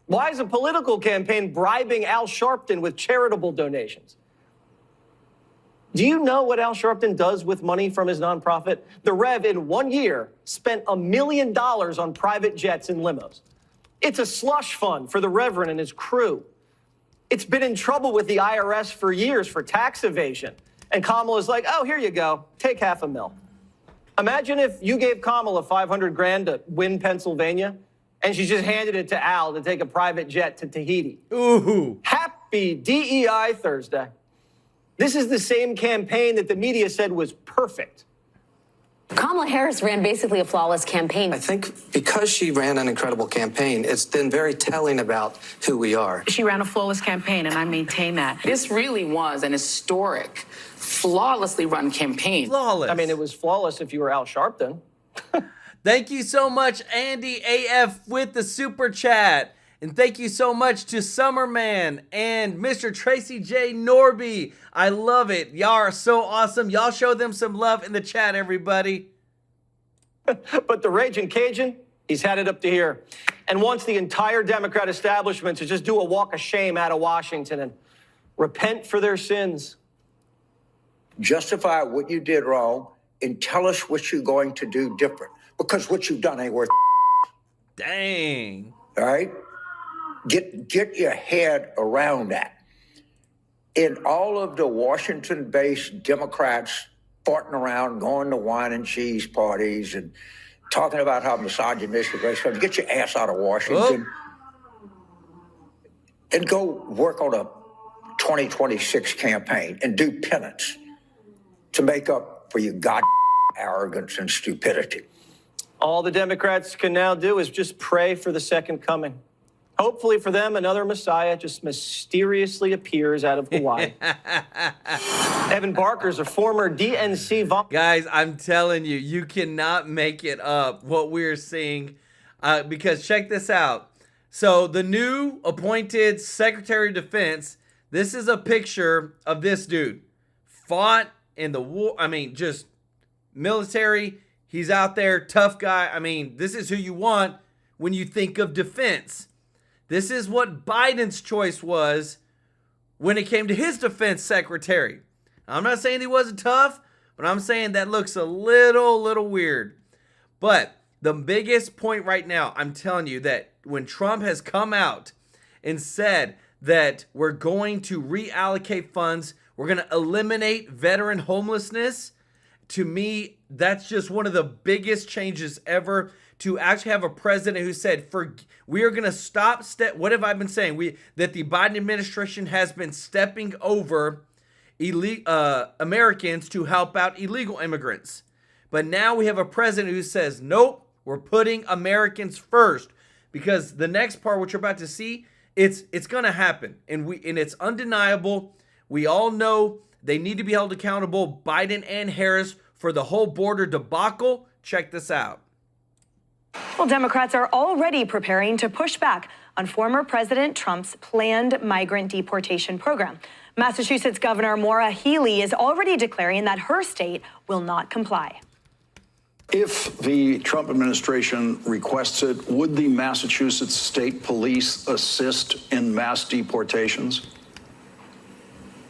Why is a political campaign bribing Al Sharpton with charitable donations? Do you know what Al Sharpton does with money from his nonprofit? The Rev, in 1 year, spent $1 million on private jets and limos. It's a slush fund for the Reverend and his crew. It's been in trouble with the IRS for years for tax evasion. And Kamala's like, oh, here you go. Take $500,000. Imagine if you gave Kamala $500,000 to win Pennsylvania, and she just handed it to Al to take a private jet to Tahiti. Ooh. Happy DEI Thursday. This is the same campaign that the media said was perfect. Kamala Harris ran basically a flawless campaign. I think because she ran an incredible campaign, it's been very telling about who we are. She ran a flawless campaign, and I maintain that. This really was an historic, flawlessly run campaign. Flawless. I mean, it was flawless if you were Al Sharpton. Thank you so much, Andy AF, with the super chat. And thank you so much to Summerman and Mr. Tracy J. Norby. I love it. Y'all are so awesome. Y'all show them some love in the chat, everybody. But the Raging Cajun, he's had it up to here. And wants the entire Democrat establishment to just do a walk of shame out of Washington and repent for their sins. Justify what you did wrong and tell us what you're going to do different. Because what you've done ain't worth. Dang. All right? Get your head around that. In all of the Washington-based Democrats farting around, going to wine and cheese parties and talking about how misogynistic race, get your ass out of Washington and go work on a 2026 campaign and do penance to make up for your arrogance and stupidity. All the Democrats can now do is just pray for the second coming. Hopefully for them, another Messiah just mysteriously appears out of Hawaii. Evan Barker's a former DNC... Guys, I'm telling you, you cannot make it up what we're seeing. Because check this out. So the new appointed Secretary of Defense, this is a picture of this dude. Fought in the war, I mean, just military. He's out there, tough guy. I mean, this is who you want when you think of defense. This is what Biden's choice was when it came to his defense secretary. I'm not saying he wasn't tough, but I'm saying that looks a little weird. But the biggest point right now, I'm telling you that when Trump has come out and said that we're going to reallocate funds, we're going to eliminate veteran homelessness, to me, that's just one of the biggest changes ever, to actually have a president who said, we are going to stop, what have I been saying? That the Biden administration has been stepping over Americans to help out illegal immigrants. But now we have a president who says, nope, we're putting Americans first. Because the next part, what you're about to see, it's going to happen. And it's undeniable. We all know they need to be held accountable, Biden and Harris, for the whole border debacle. Check this out. Well, Democrats are already preparing to push back on former President Trump's planned migrant deportation program. Massachusetts Governor Maura Healey is already declaring that her state will not comply. If the Trump administration requests it, would the Massachusetts State Police assist in mass deportations?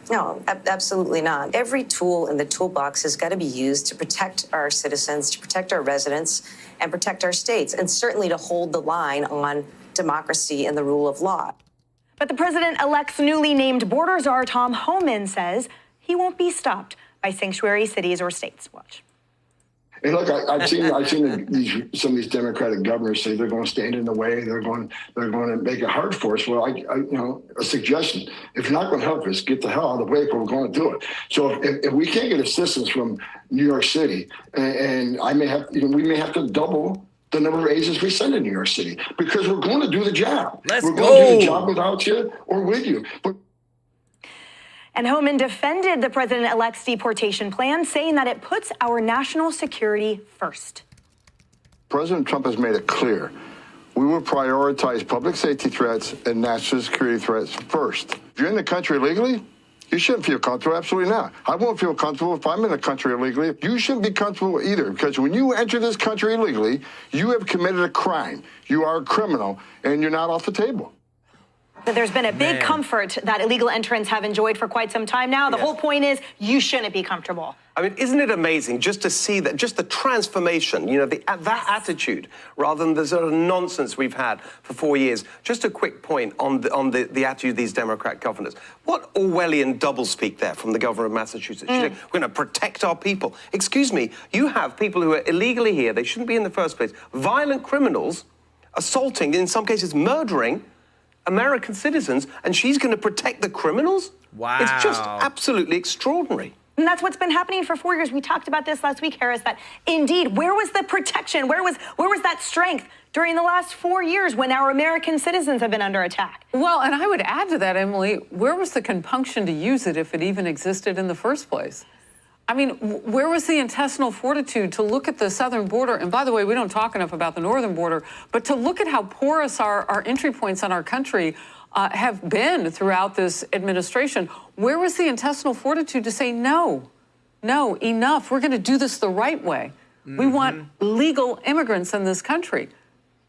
No, absolutely not. Every tool in the toolbox has got to be used to protect our citizens, to protect our residents, and protect our states, and certainly to hold the line on democracy and the rule of law. But the president-elect's newly named border czar, Tom Homan, says he won't be stopped by sanctuary cities or states. Watch. And look, I've seen some of these Democratic governors say they're going to stand in the way. They're going to make it hard for us. Well, a suggestion: if you're not going to help us, get the hell out of the way, but we're going to do it. So if we can't get assistance from New York City, and we may have to double the number of agents we send to New York City, because we're going to do the job. Let's we're go. going to do the job without you or with you. But And Homan defended the president-elect's deportation plan, saying that it puts our national security first. President Trump has made it clear we will prioritize public safety threats and national security threats first. If you're in the country illegally, you shouldn't feel comfortable. Absolutely not. I won't feel comfortable if I'm in the country illegally. You shouldn't be comfortable either, because when you enter this country illegally, you have committed a crime. You are a criminal, and you're not off the table. There's been a big comfort that illegal entrants have enjoyed for quite some time now. The whole point is you shouldn't be comfortable. I mean, isn't it amazing just to see that, just the transformation, you know, that attitude, rather than the sort of nonsense we've had for 4 years. Just a quick point on the attitude of these Democrat governors. What Orwellian doublespeak there from the governor of Massachusetts? She's like, we're going to protect our people. Excuse me, you have people who are illegally here, they shouldn't be in the first place, violent criminals, assaulting, in some cases murdering American citizens, and she's going to protect the criminals? Wow. It's just absolutely extraordinary. And that's what's been happening for 4 years. We talked about this last week, Harris, that indeed, where was the protection? Where was that strength during the last 4 years when our American citizens have been under attack? Well, and I would add to that, Emily, where was the compunction to use it if it even existed in the first place? I mean, where was the intestinal fortitude to look at the southern border? And by the way, we don't talk enough about the northern border, but to look at how porous our entry points on our country have been throughout this administration. Where was the intestinal fortitude to say, no, enough. We're going to do this the right way. We want legal immigrants in this country.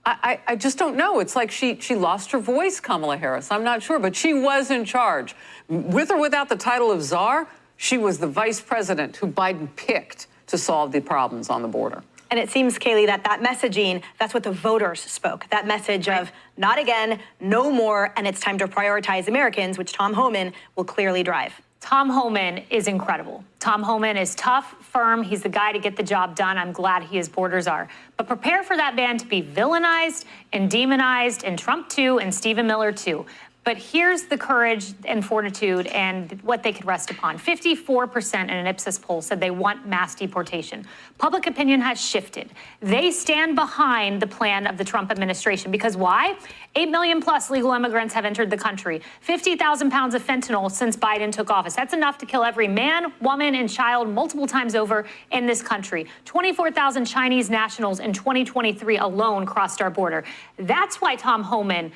I just don't know. It's like she lost her voice, Kamala Harris. I'm not sure, but she was in charge. With or without the title of czar, she was the vice president who Biden picked to solve the problems on the border. And it seems, Kaylee, that messaging, that's what the voters spoke. That message of not again, no more, and it's time to prioritize Americans, which Tom Homan will clearly drive. Tom Homan is incredible. Tom Homan is tough, firm. He's the guy to get the job done. I'm glad he, his borders are. But prepare for that man to be villainized and demonized, and Trump too, and Stephen Miller too. But here's the courage and fortitude and what they could rest upon. 54% in an Ipsos poll said they want mass deportation. Public opinion has shifted. They stand behind the plan of the Trump administration. Because why? 8 million plus legal immigrants have entered the country. 50,000 pounds of fentanyl since Biden took office. That's enough to kill every man, woman, and child multiple times over in this country. 24,000 Chinese nationals in 2023 alone crossed our border. That's why Tom Homan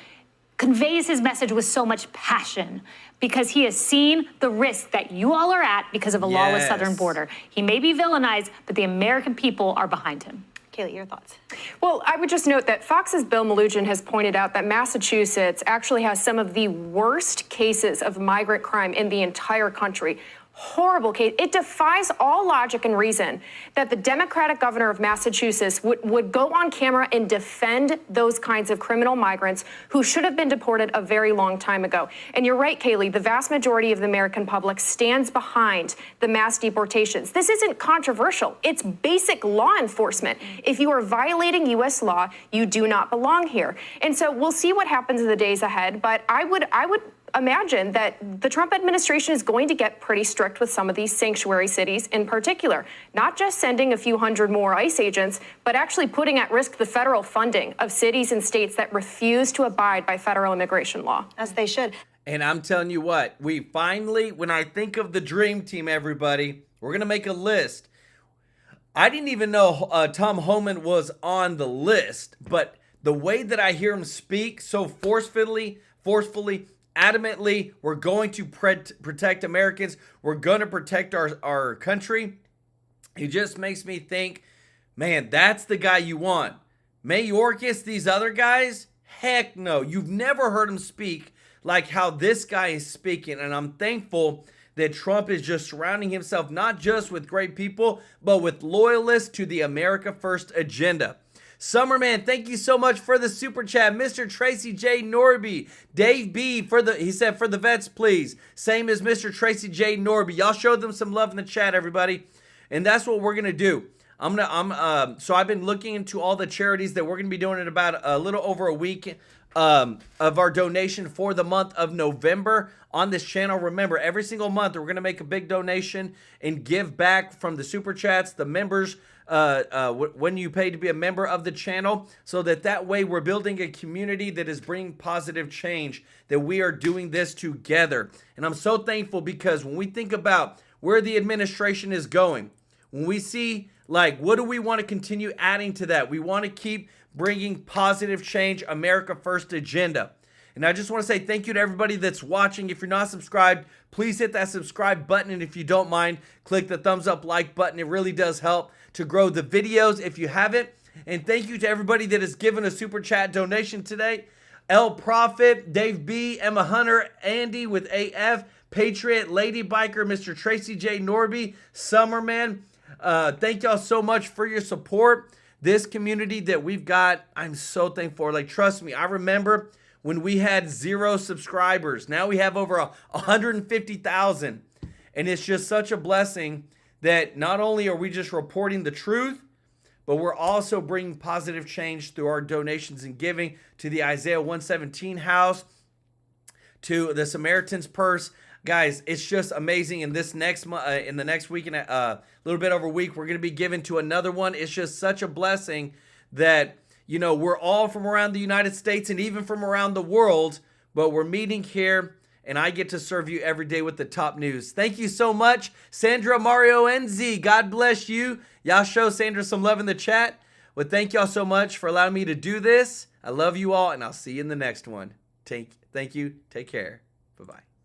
conveys his message with so much passion, because he has seen the risk that you all are at because of a lawless southern border. He may be villainized, but the American people are behind him. Kaylee, your thoughts? Well, I would just note that Fox's Bill Malugin has pointed out that Massachusetts actually has some of the worst cases of migrant crime in the entire country. Horrible case. It defies all logic and reason that the Democratic governor of Massachusetts would go on camera and defend those kinds of criminal migrants who should have been deported a very long time ago. And you're right, Kaylee, the vast majority of the American public stands behind the mass deportations. This isn't controversial. It's basic law enforcement. If you are violating U.S. law, you do not belong here. And so we'll see what happens in the days ahead, but I would imagine that the Trump administration is going to get pretty strict with some of these sanctuary cities in particular, not just sending a few hundred more ICE agents, but actually putting at risk the federal funding of cities and states that refuse to abide by federal immigration law. As they should. And I'm telling you what, we finally, when I think of the dream team, everybody, we're going to make a list. I didn't even know Tom Homan was on the list, but the way that I hear him speak so forcefully, adamantly, we're going to protect Americans. We're going to protect our country. It just makes me think, man, that's the guy you want. Mayorkas, these other guys, heck no. You've never heard him speak like how this guy is speaking. And I'm thankful that Trump is just surrounding himself not just with great people, but with loyalists to the America First agenda. Summerman, thank you so much for the super chat. Mr. Tracy J. Norby. Dave B. he said, for the vets, please. Same as Mr. Tracy J. Norby. Y'all show them some love in the chat, everybody. And that's what we're going to do. So I've been looking into all the charities that we're gonna be doing in about a little over a week of our donation for the month of November on this channel. Remember, every single month we're gonna make a big donation and give back from the super chats, the members, when you pay to be a member of the channel, so that way we're building a community that is bringing positive change, that we are doing this together. And I'm so thankful because when we think about where the administration is going, when we see, like, what do we want to continue adding to that? We want to keep bringing positive change, America First agenda. And I just want to say thank you to everybody that's watching. If you're not subscribed, please hit that subscribe button. And if you don't mind, click the thumbs up like button. It really does help to grow the videos if you haven't. And thank you to everybody that has given a super chat donation today. L Prophet, Dave B, Emma Hunter, Andy with AF, Patriot, Lady Biker, Mr. Tracy J. Norby, Summerman. Thank y'all so much for your support. This community that we've got, I'm so thankful. Like, trust me, I remember when we had 0 subscribers. Now we have over 150,000. And it's just such a blessing that not only are we just reporting the truth, but we're also bringing positive change through our donations and giving to the Isaiah 117 house, to the Samaritan's Purse. Guys, it's just amazing. In this next in the next week and a little bit over a week, we're going to be giving to another one. It's just such a blessing that, you know, we're all from around the United States and even from around the world, but we're meeting here, and I get to serve you every day with the top news. Thank you so much, Sandra, Mario, NZ. God bless you. Y'all show Sandra some love in the chat. Well, thank y'all so much for allowing me to do this. I love you all, and I'll see you in the next one. Thank you. Take care. Bye-bye.